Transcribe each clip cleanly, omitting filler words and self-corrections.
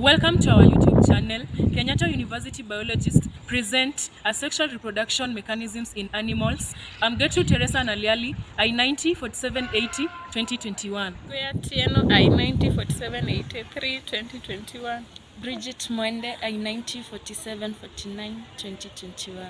Welcome to our YouTube channel. Kenyatta University biologists present asexual reproduction mechanisms in animals. I'm Gertrude Teresa Naliali, I-90 4780 2021. Tieno, I-90 4783 2021. Bridget Mwende, I-90 4749 2021.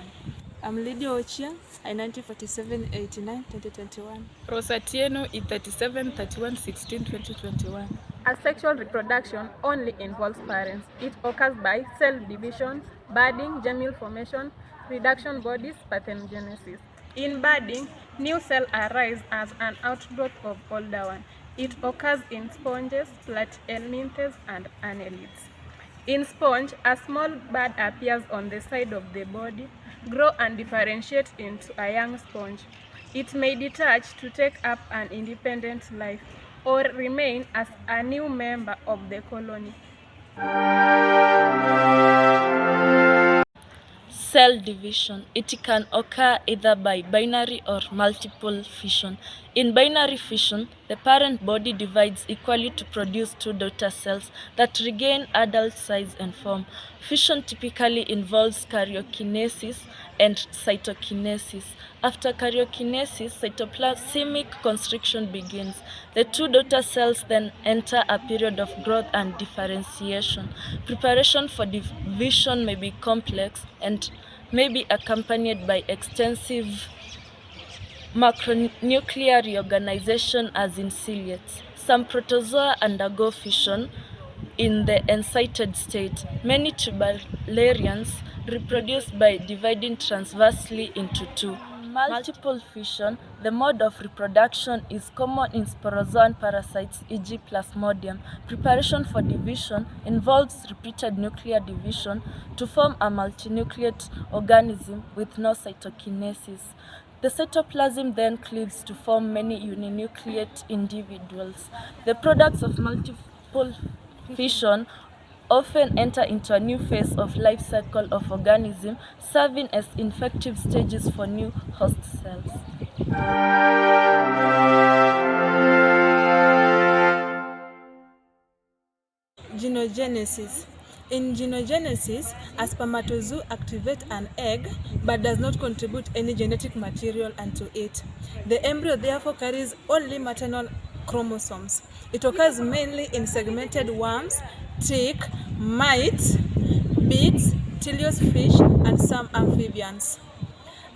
I'm Lydia Ochia, I-90 4789 2021. Rosa Tieno, I-37 31 16 2021. Asexual reproduction only involves parents. It occurs by cell division, budding, germinal formation, reduction bodies, parthenogenesis. In budding, new cells arise as an outgrowth of older one. It occurs in sponges, platyhelminthes, and annelids. In sponge, a small bud appears on the side of the body, grow and differentiate into a young sponge. It may detach to take up an independent life or remain as a new member of the colony. Cell division. It can occur either by binary or multiple fission. In binary fission, the parent body divides equally to produce two daughter cells that regain adult size and form. Fission typically involves karyokinesis and cytokinesis. After karyokinesis, cytoplasmic constriction begins. The two daughter cells then enter a period of growth and differentiation. Preparation for division may be complex and may be accompanied by extensive macronuclear reorganization as in ciliates. Some protozoa undergo fission in the encycled state. Many tubularians reproduce by dividing transversely into two. Multiple fission, the mode of reproduction, is common in sporozoan parasites, e.g. Plasmodium. Preparation for division involves repeated nuclear division to form a multinucleate organism with no cytokinesis. The cytoplasm then cleaves to form many uninucleate individuals. The products of multiple fission often enter into a new phase of life cycle of organism, serving as infective stages for new host cells. Genogenesis. In genogenesis, a spermatozoa activates an egg but does not contribute any genetic material unto it. The embryo therefore carries only maternal chromosomes. It occurs mainly in segmented worms, tick, mites, beets, teleost fish, and some amphibians.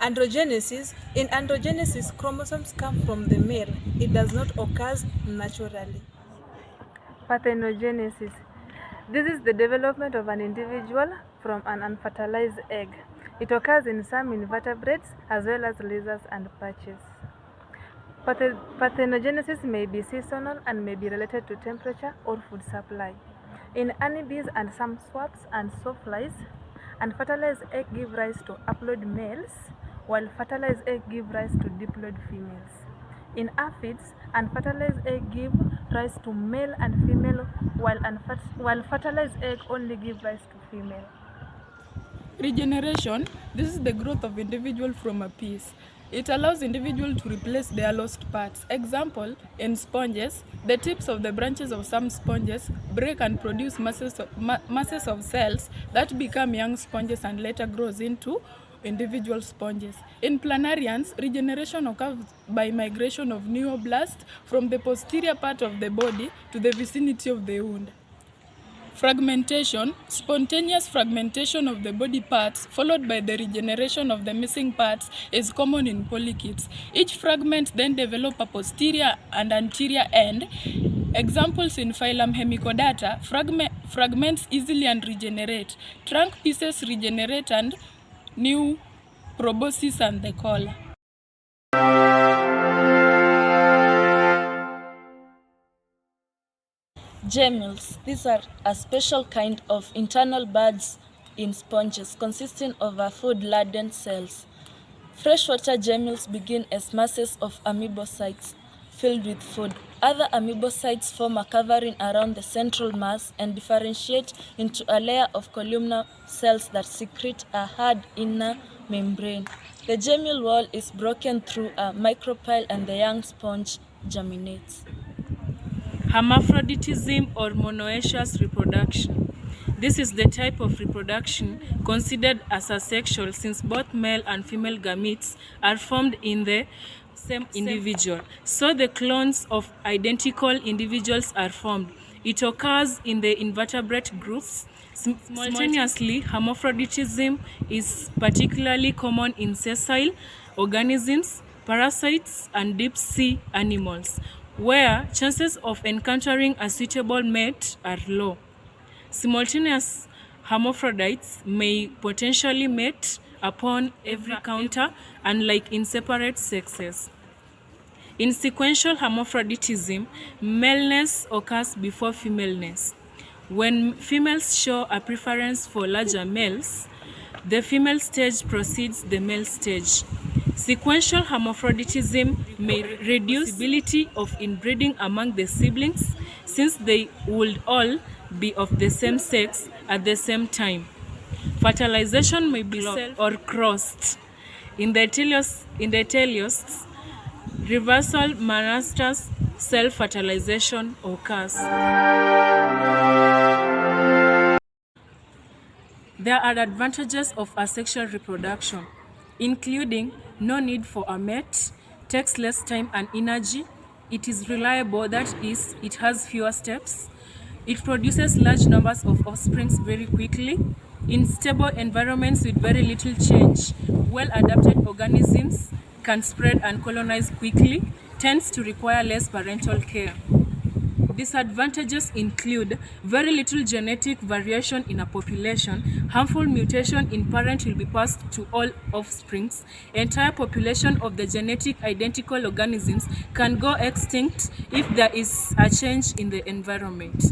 Androgenesis. In androgenesis, chromosomes come from the male. It does not occur naturally. Parthenogenesis. This is the development of an individual from an unfertilized egg. It occurs in some invertebrates as well as lizards and perches. Parthenogenesis may be seasonal and may be related to temperature or food supply. In honeybees and some swabs and sawflies, unfertilized egg give rise to haploid males, while fertilized egg give rise to diploid females. In aphids, unfertilized egg give rise to male and female, while fertilized egg only give rise to female. Regeneration. This is the growth of individual from a piece. It allows individual to replace their lost parts. Example, in sponges, the tips of the branches of some sponges break and produce masses of cells that become young sponges and later grows into individual sponges. In planarians, regeneration occurs by migration of neoblasts from the posterior part of the body to the vicinity of the wound. Fragmentation, spontaneous fragmentation of the body parts followed by the regeneration of the missing parts is common in polychaetes. Each fragment then develops a posterior and anterior end. Examples in phylum Hemicodata, fragments easily and regenerate. Trunk pieces regenerate and new proboscis and the collar. Gemmules. These are a special kind of internal buds in sponges consisting of food-laden cells. Freshwater gemmules begin as masses of amoebocytes filled with food. Other amoebocytes form a covering around the central mass and differentiate into a layer of columnar cells that secrete a hard inner membrane. The gemmule wall is broken through a micropyle and the young sponge germinates. Hermaphroditism or monoecious reproduction. This is the type of reproduction considered as asexual, since both male and female gametes are formed in the same individual. So the clones of identical individuals are formed. It occurs in the invertebrate groups. Simultaneously, hermaphroditism is particularly common in sessile organisms, parasites, and deep-sea animals, where chances of encountering a suitable mate are low. Simultaneous hermaphrodites may potentially mate upon every encounter, unlike in separate sexes. In sequential hermaphroditism, maleness occurs before femaleness. When females show a preference for larger males, the female stage precedes the male stage. Sequential hermaphroditism may reduce the possibility of inbreeding among the siblings, since they would all be of the same sex at the same time. Fertilization may be self or crossed. In the teleosts, reversal monasters self-fertilization occurs. There are advantages of asexual reproduction, including no need for a mate, takes less time and energy, it is reliable, that is, it has fewer steps, it produces large numbers of offspring very quickly, in stable environments with very little change, well-adapted organisms can spread and colonize quickly, tends to require less parental care. Disadvantages include very little genetic variation in a population, harmful mutation in parent will be passed to all offsprings, entire population of the genetic identical organisms can go extinct if there is a change in the environment.